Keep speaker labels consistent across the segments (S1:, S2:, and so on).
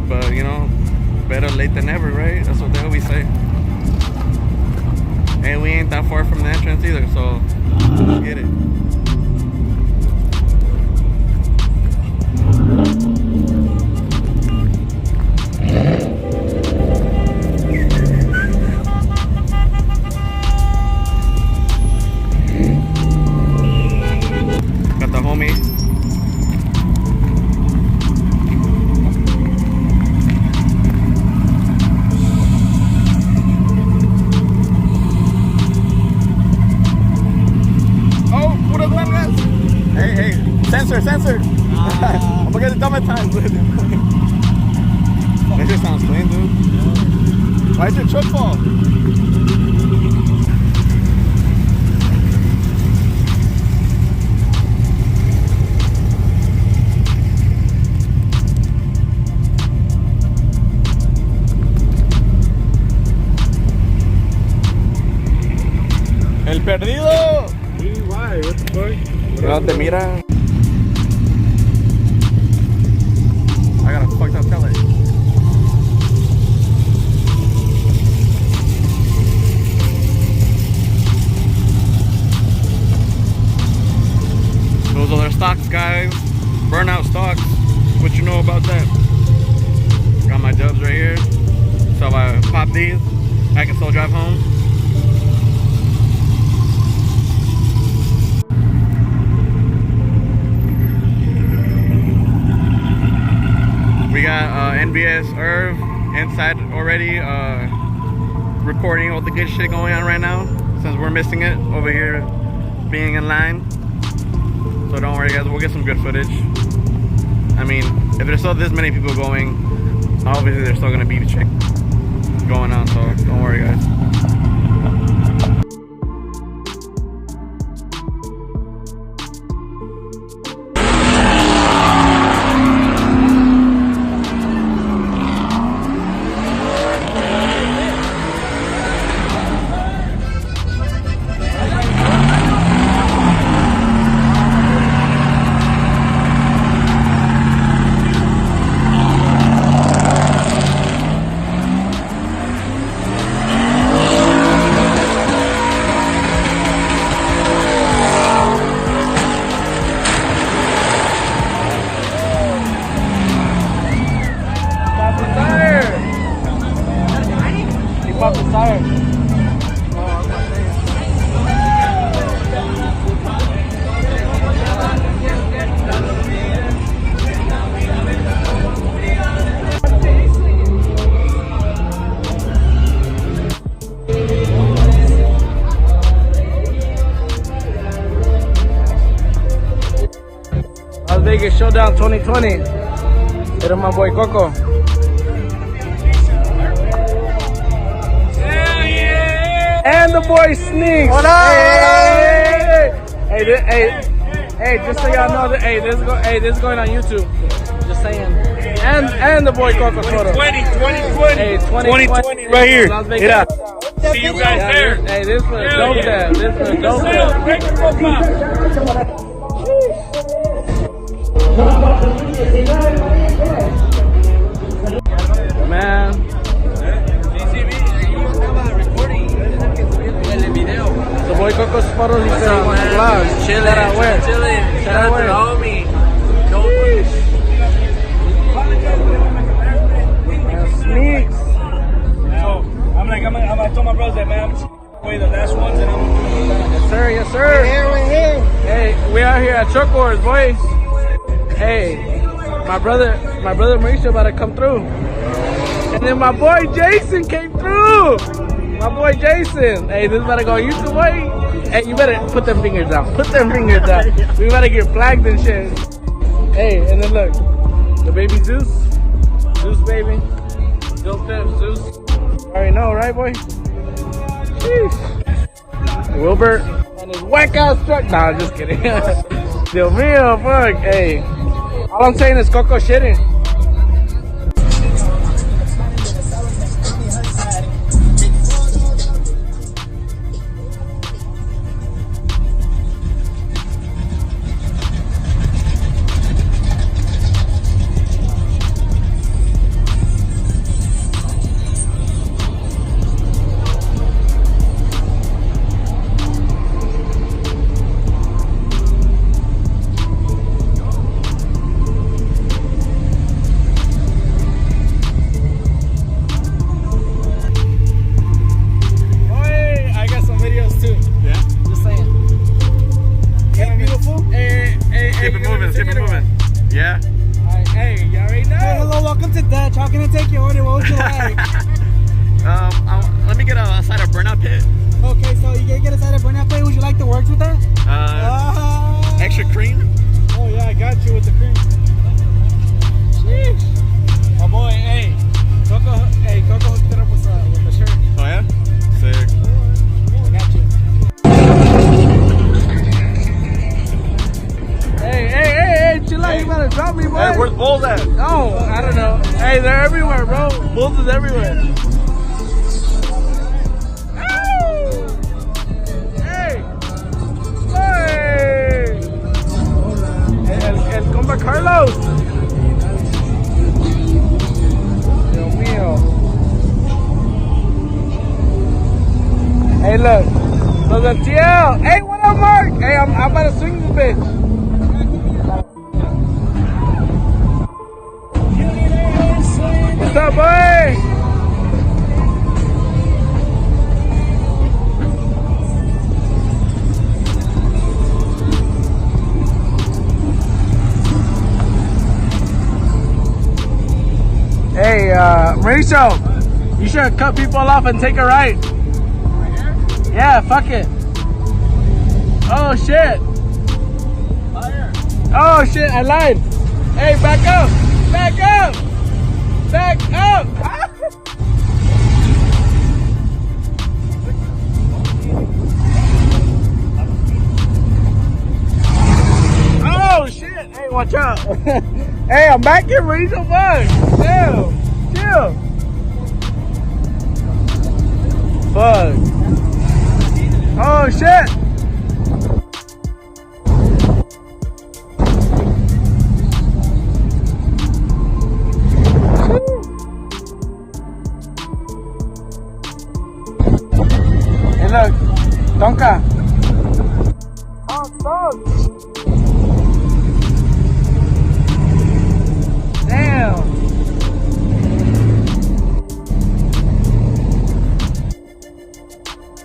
S1: But you know, better late than never, right? That's what they always say. And we ain't that far from the entrance either, so let's get it. Got the homie. Censor. I'm gonna get the dumb at times. That just sounds clean, dude. Why'd your truck fall? El perdido.
S2: Why? What the fuck?
S1: No te mira. I got a fucked up pellet. Those are their stocks, guys. Burnout stocks. What you know about that? Got my dubs right here. So if I pop these, I can still drive home. We got NBS Irv inside already, recording all the good shit going on right now, since we're missing it over here being in line. So don't worry guys, we'll get some good footage. I mean, if there's still this many people going, obviously there's still gonna be shit going on, so don't worry guys.
S2: Las Vegas Showdown 2020. Era my boy Coco. And the boy Sneaks.
S1: What up?
S2: Hey, just so y'all know that this is going on YouTube. Just saying. And the boy Coco photo.
S3: 2020.
S2: Hey,
S3: 2020 right here.
S2: Yeah.
S3: See you guys there.
S2: Hey, this was dope there. This was dope there. Man. The boy Coco's photos, he said he wants to vlog.
S4: Chilling.
S2: Shout out where?
S4: Shout out to the homie.
S2: Sneaks.
S3: So I'm gonna tell my brothers that, man, I'm just away the last ones and I'm
S2: Yes sir, yes sir.
S4: We're here.
S2: Hey, we out here at Truck Wars, boys. Hey, my brother Mauricio about to come through. And then my boy Jason came through. My boy Jason. Hey, this is about to go on YouTube, boy. Hey, you better put them fingers down. Put them fingers down. We better get flagged and shit. Hey, and then look, the baby Zeus. Zeus, baby. Zeus Pips, Zeus. You already know, right, boy? Sheesh. Wilbert and his whack ass truck. Nah, I'm just kidding. Dios mío, fuck. Hey, all I'm saying is Coco shitting.
S5: gonna take your order. What would you like?
S1: Let me get a side of burnout pit.
S5: Okay, so you get a side of burnout plate. Would you like the works with that?
S1: Extra cream.
S3: Oh yeah, I got you with the cream. Sheesh. My boy, hey, Coco hooked it up with the shirt.
S1: Oh yeah? Sick.
S3: I got you.
S2: Hey, chill out. You better drop me, boy.
S1: Hey, where's Bulls at?
S2: Oh, I don't know. Hey, they're everywhere, bro. Bulls is everywhere. Hey! Hey! El compa Carlos. Dios mío. Hey, look. So the TL. Hey, what up, Mark? Hey, I'm about to swing this bitch. What's up, boy? Hey, Mauricio, you should cut people off and take a right. Yeah, fuck it. Oh, shit. Oh, shit, I lied. Hey, back up. Back up. Back up! Oh shit! Hey, watch out! Hey, I'm back here, Mauricio. Fuck! Chill! Fuck! Oh shit! Look, Tonka. Damn.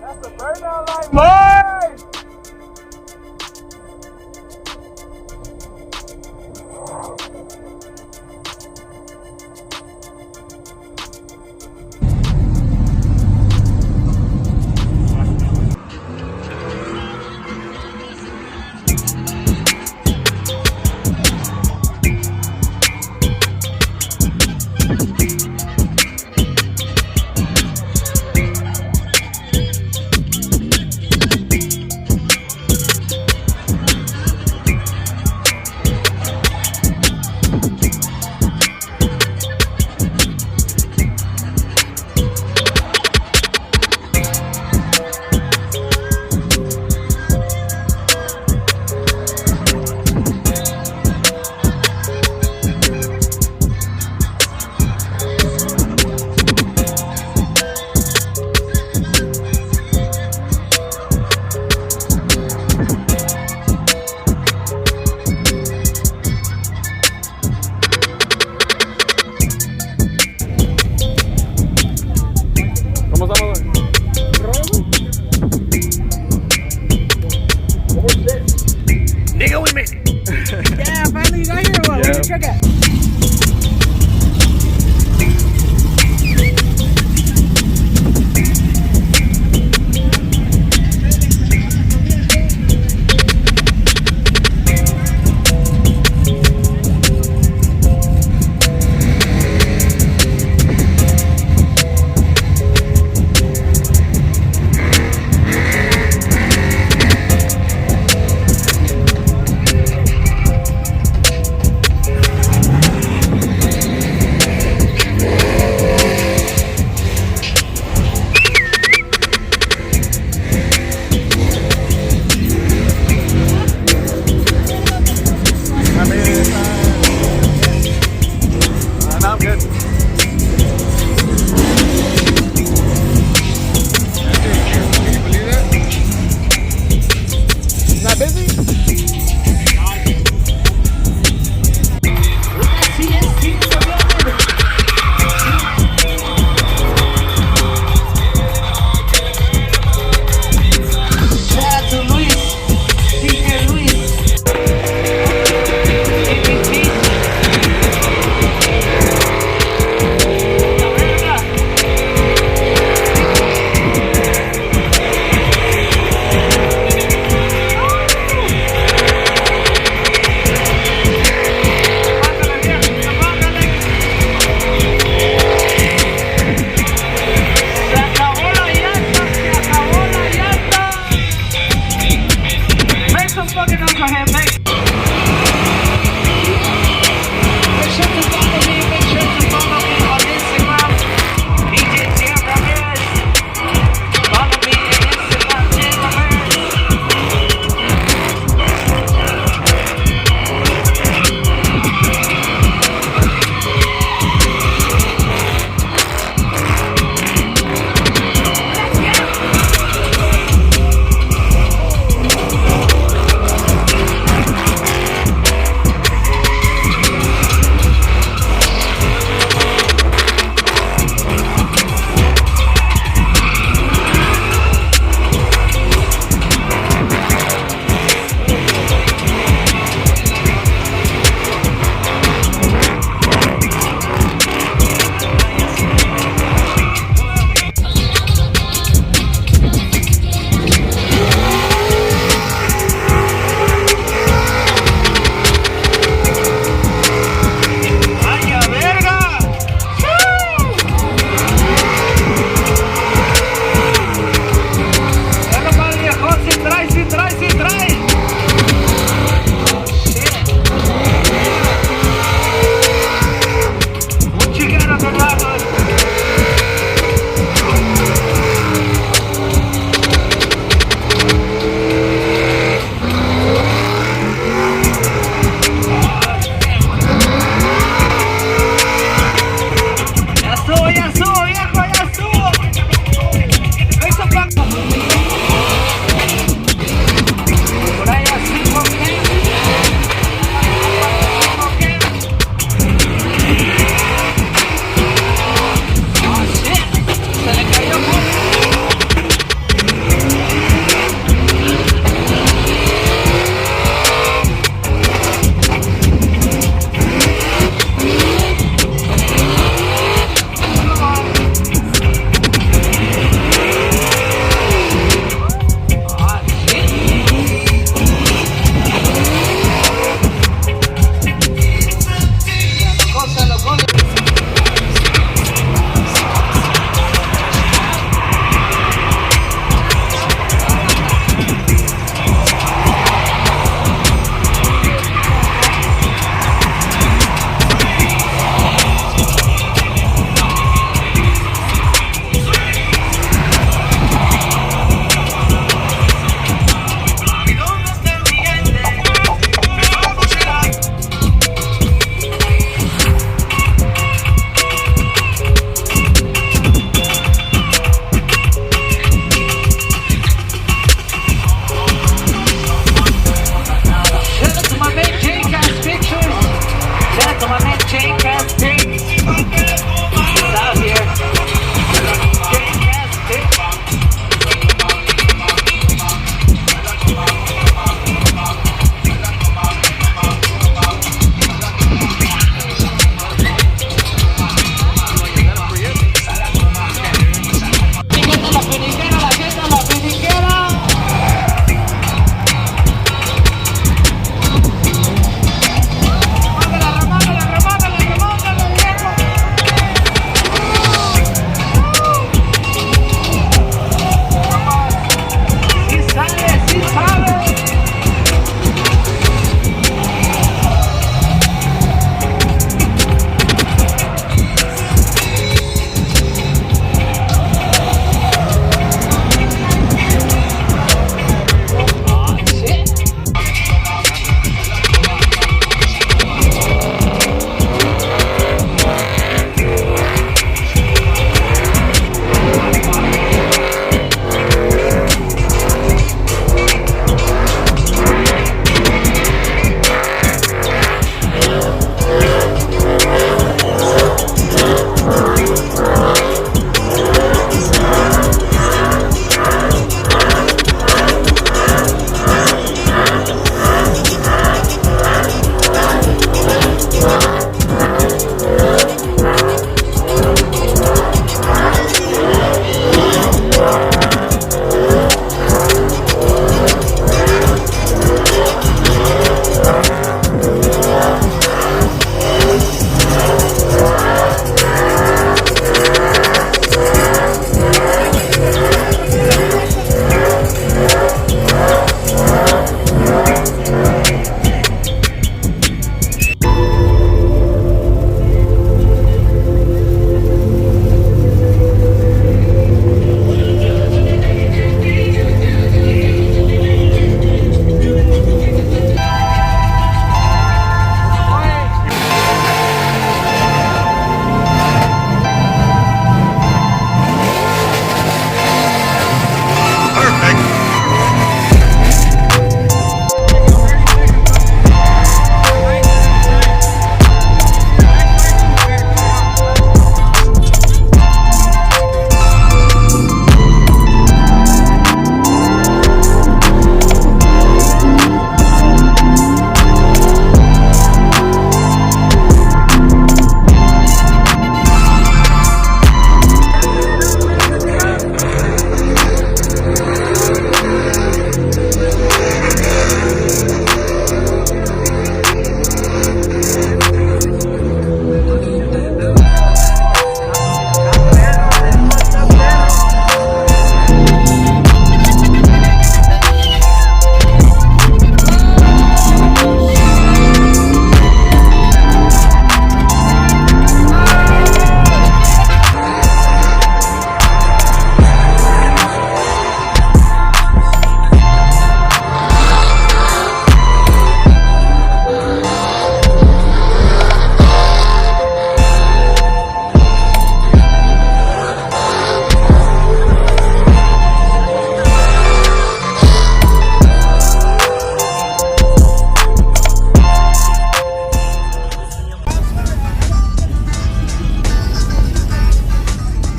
S2: That's the burnout line, boys.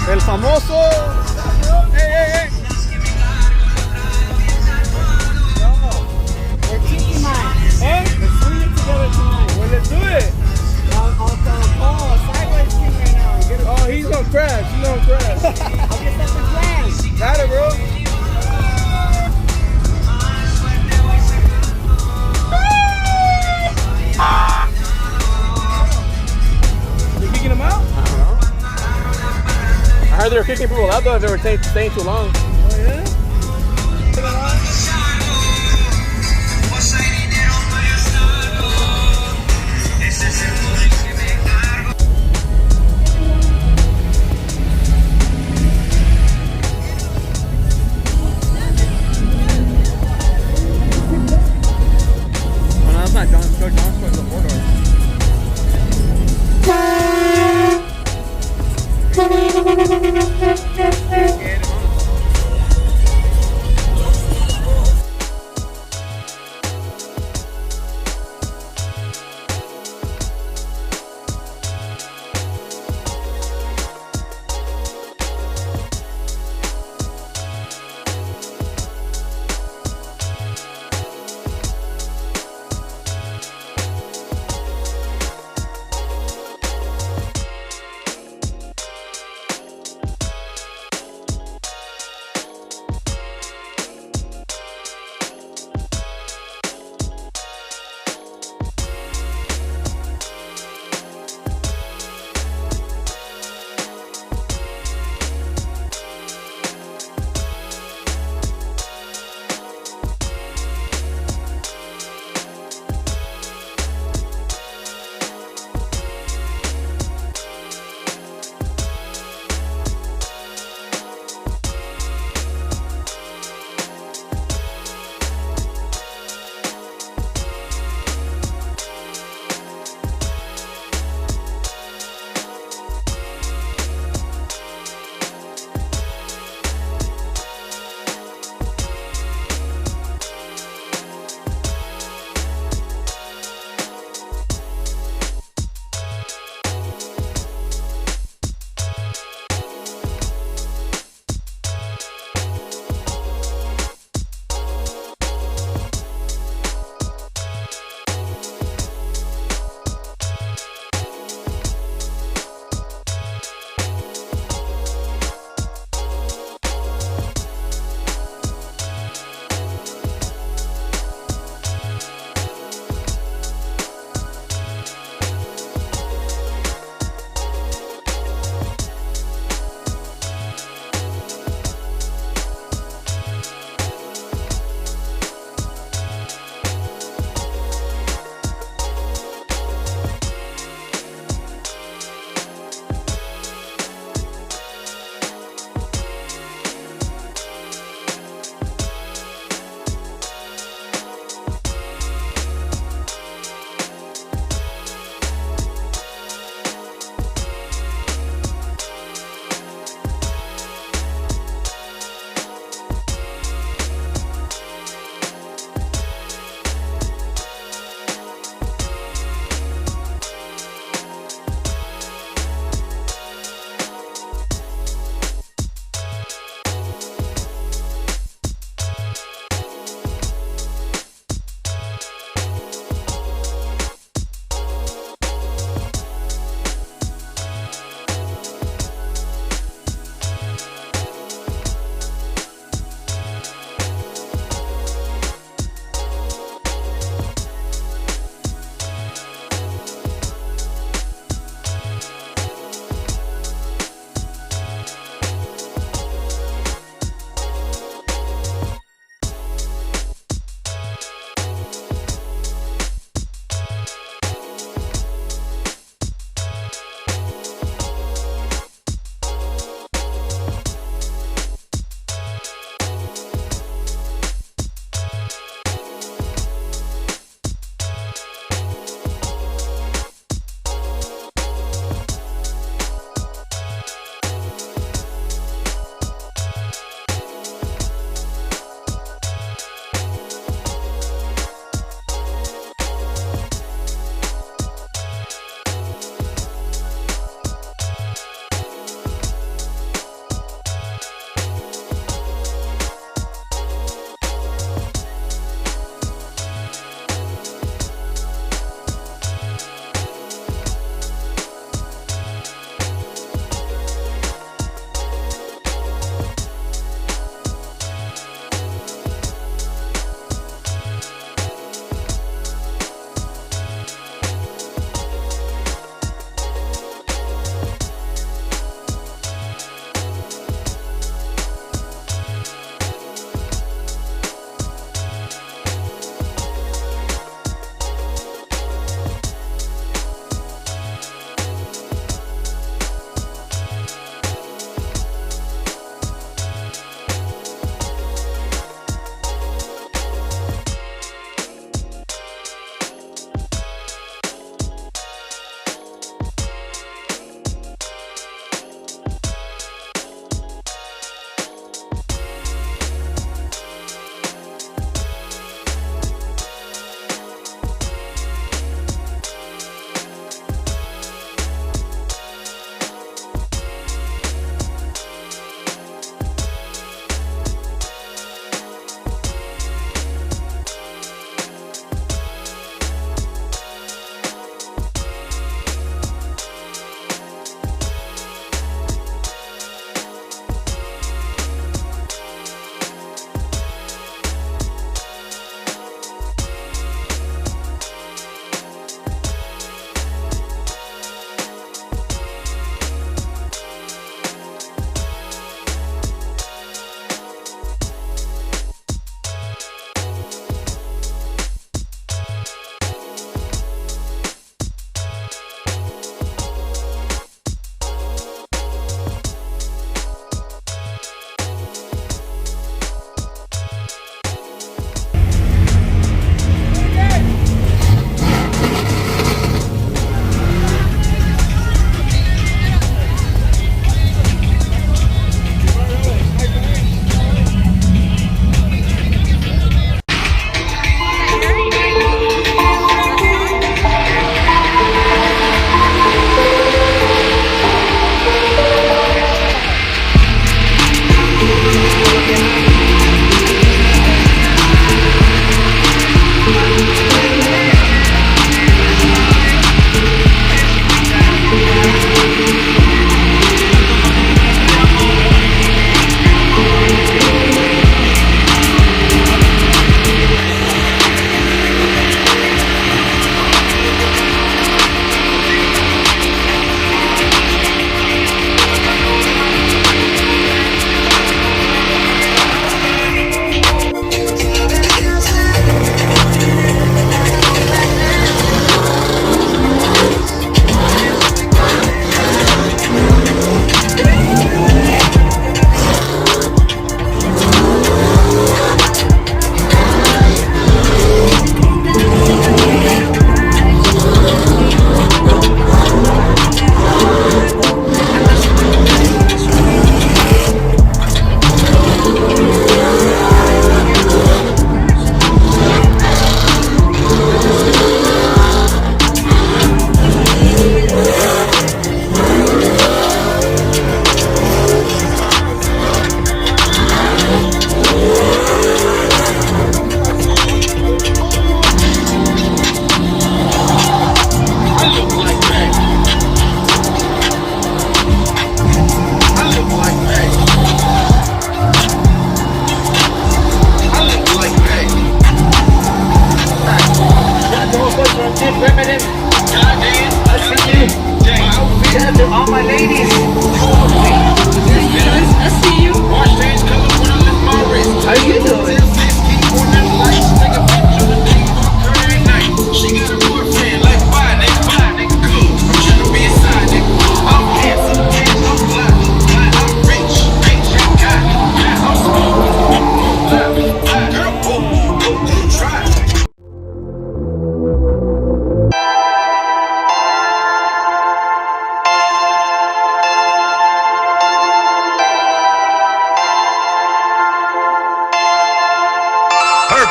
S1: El famoso. Hey, hey, hey.
S5: We're cheeky mine.
S2: Hey,
S5: We're swinging it together tonight.
S2: well, let's do it.
S5: I'll sideways king right now. Get
S2: Oh, he's gonna crash. He's gonna crash.
S5: I'll get something planned.
S2: Got it, bro. You kicking him out?
S1: I don't know. I heard they were kicking people out though if they were staying too long.
S2: Oh, yeah?
S1: Oh, no, that's not John's John's John's the four door.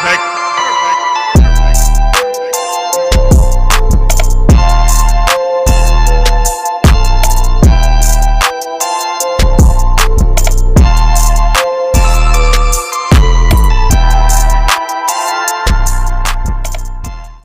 S6: perfect.